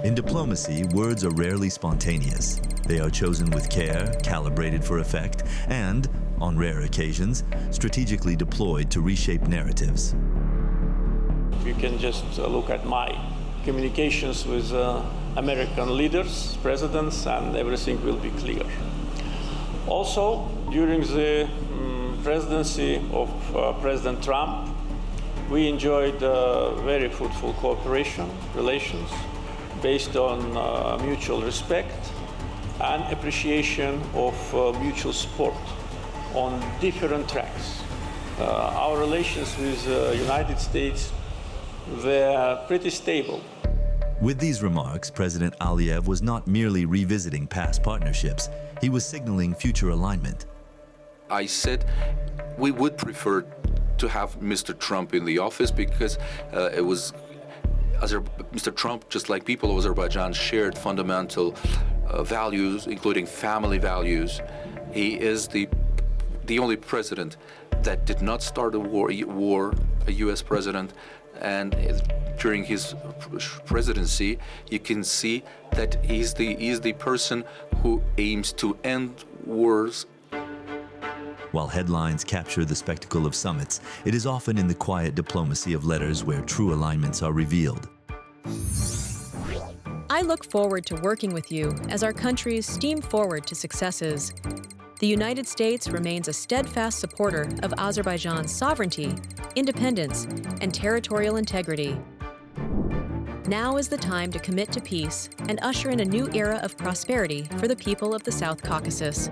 In diplomacy, words are rarely spontaneous. They are chosen with care, calibrated for effect, and, on rare occasions, strategically deployed to reshape narratives. You can just look at my communications with American leaders, presidents, and everything will be clear. Also, during the presidency of President Trump, we enjoyed very fruitful cooperation, relations, based on mutual respect and appreciation of mutual support on different tracks. Our relations with the United States were pretty stable. With these remarks, President Aliyev was not merely revisiting past partnerships, he was signaling future alignment. I said we would prefer to have Mr. Trump in the office because Mr. Trump, just like people of Azerbaijan, shared fundamental values, including family values. He is the only president that did not start a war, a U.S. president, and during his presidency, you can see that he's the person who aims to end wars. While headlines capture the spectacle of summits, it is often in the quiet diplomacy of letters where true alignments are revealed. I look forward to working with you as our countries steam forward to successes. The United States remains a steadfast supporter of Azerbaijan's sovereignty, independence, and territorial integrity. Now is the time to commit to peace and usher in a new era of prosperity for the people of the South Caucasus.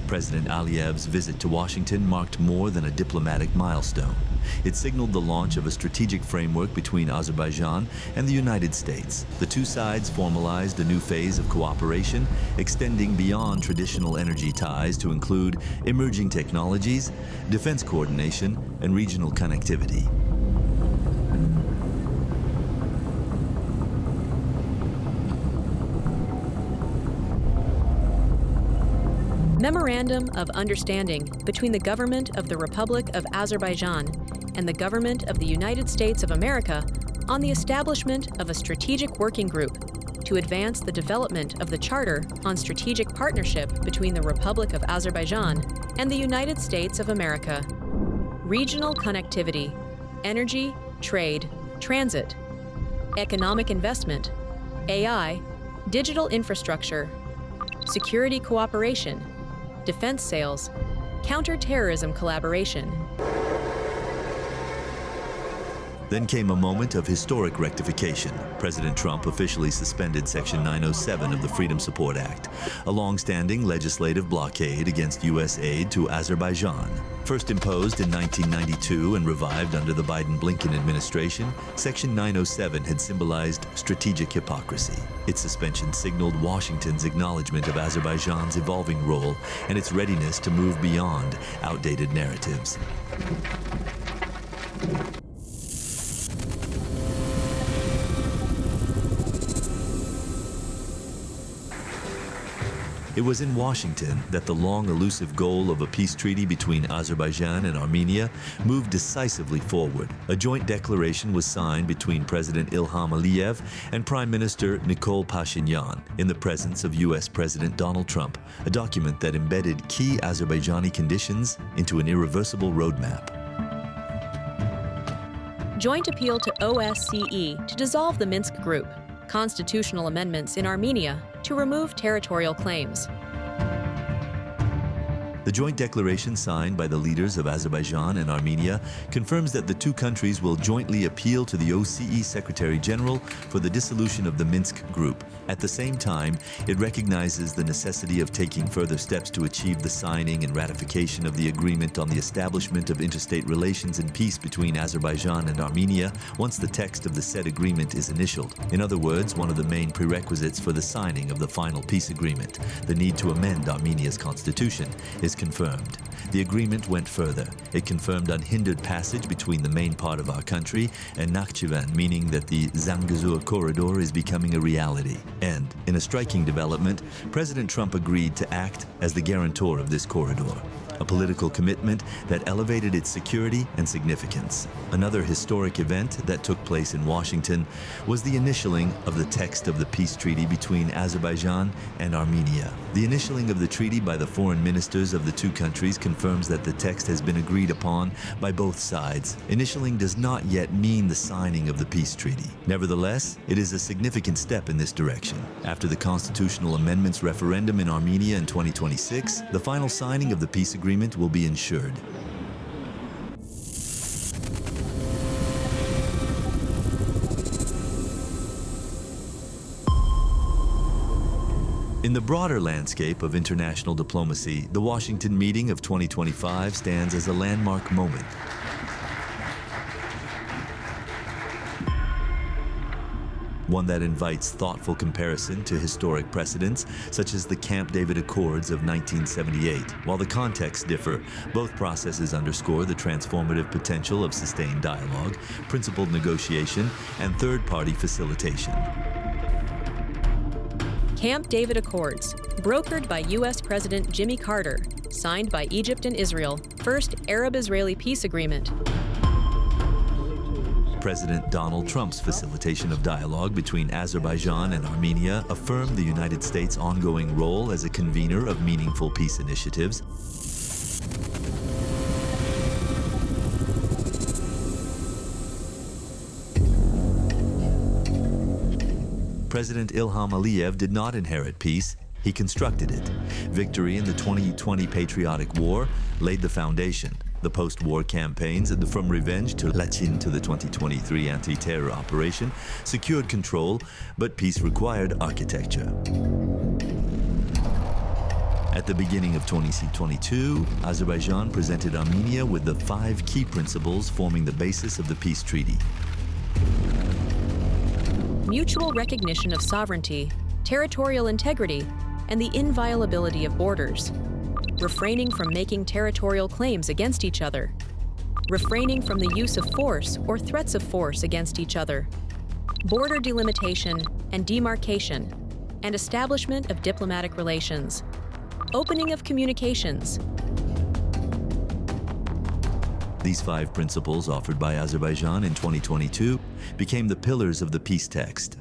President Aliyev's visit to Washington marked more than a diplomatic milestone. It signaled the launch of a strategic framework between Azerbaijan and the United States. The two sides formalized a new phase of cooperation, extending beyond traditional energy ties to include emerging technologies, defense coordination, and regional connectivity. Memorandum of Understanding between the Government of the Republic of Azerbaijan and the Government of the United States of America on the establishment of a strategic working group to advance the development of the Charter on Strategic Partnership between the Republic of Azerbaijan and the United States of America. Regional connectivity, energy, trade, transit, economic investment, AI, digital infrastructure, security cooperation, defense sales, counter-terrorism collaboration. Then came a moment of historic rectification. President Trump officially suspended Section 907 of the Freedom Support Act, a long-standing legislative blockade against U.S. aid to Azerbaijan. First imposed in 1992 and revived under the Biden-Blinken administration, Section 907 had symbolized strategic hypocrisy. Its suspension signaled Washington's acknowledgement of Azerbaijan's evolving role and its readiness to move beyond outdated narratives. It was in Washington that the long elusive goal of a peace treaty between Azerbaijan and Armenia moved decisively forward. A joint declaration was signed between President Ilham Aliyev and Prime Minister Nikol Pashinyan in the presence of U.S. President Donald Trump, a document that embedded key Azerbaijani conditions into an irreversible roadmap. Joint appeal to OSCE to dissolve the Minsk Group. Constitutional amendments in Armenia to remove territorial claims. The joint declaration signed by the leaders of Azerbaijan and Armenia confirms that the two countries will jointly appeal to the OSCE Secretary General for the dissolution of the Minsk Group. At the same time, it recognizes the necessity of taking further steps to achieve the signing and ratification of the agreement on the establishment of interstate relations and peace between Azerbaijan and Armenia once the text of the said agreement is initialed. In other words, one of the main prerequisites for the signing of the final peace agreement, the need to amend Armenia's constitution, is is confirmed. The agreement went further. It confirmed unhindered passage between the main part of our country and Nakhchivan, meaning that the Zangezur corridor is becoming a reality. And, in a striking development, President Trump agreed to act as the guarantor of this corridor, a political commitment that elevated its security and significance. Another historic event that took place in Washington was the initialing of the text of the peace treaty between Azerbaijan and Armenia. The initialing of the treaty by the foreign ministers of the two countries confirms that the text has been agreed upon by both sides. Initialing does not yet mean the signing of the peace treaty. Nevertheless, it is a significant step in this direction. After the constitutional amendments referendum in Armenia in 2026, the final signing of the peace agreement will be ensured. In the broader landscape of international diplomacy, the Washington meeting of 2025 stands as a landmark moment. One that invites thoughtful comparison to historic precedents, such as the Camp David Accords of 1978. While the contexts differ, both processes underscore the transformative potential of sustained dialogue, principled negotiation, and third-party facilitation. Camp David Accords, brokered by U.S. President Jimmy Carter, signed by Egypt and Israel, first Arab-Israeli peace agreement. President Donald Trump's facilitation of dialogue between Azerbaijan and Armenia affirmed the United States' ongoing role as a convener of meaningful peace initiatives. President Ilham Aliyev did not inherit peace, he constructed it. Victory in the 2020 Patriotic War laid the foundation. The post-war campaigns, from revenge to Lachin to the 2023 anti-terror operation, secured control, but peace required architecture. At the beginning of 2022, Azerbaijan presented Armenia with the 5 key principles forming the basis of the peace treaty. Mutual recognition of sovereignty, territorial integrity, and the inviolability of borders. Refraining from making territorial claims against each other. Refraining from the use of force or threats of force against each other. Border delimitation and demarcation, and establishment of diplomatic relations. Opening of communications. These 5 principles offered by Azerbaijan in 2022 became the pillars of the peace text.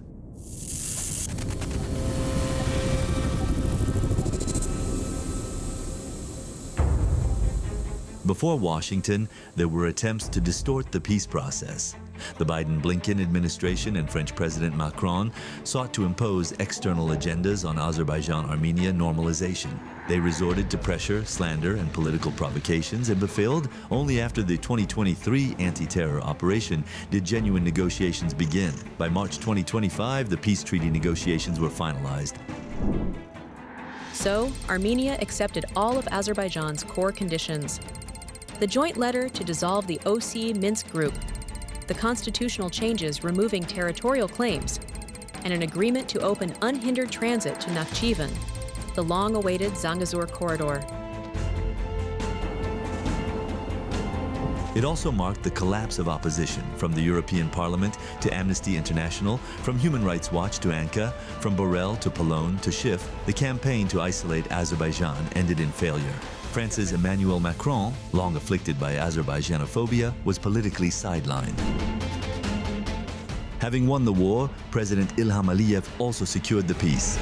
Before Washington, there were attempts to distort the peace process. The Biden-Blinken administration and French President Macron sought to impose external agendas on Azerbaijan-Armenia normalization. They resorted to pressure, slander, and political provocations, and fulfilled only after the 2023 anti-terror operation did genuine negotiations begin. By March 2025, the peace treaty negotiations were finalized. So, Armenia accepted all of Azerbaijan's core conditions. The joint letter to dissolve the OSCE Minsk Group, the constitutional changes removing territorial claims, and an agreement to open unhindered transit to Nakhchivan, the long-awaited Zangezur corridor. It also marked the collapse of opposition, from the European Parliament to Amnesty International, from Human Rights Watch to ANCA, from Borrell to Pallone to Schiff. The campaign to isolate Azerbaijan ended in failure. France's Emmanuel Macron, long afflicted by Azerbaijanophobia, was politically sidelined. Having won the war, President Ilham Aliyev also secured the peace.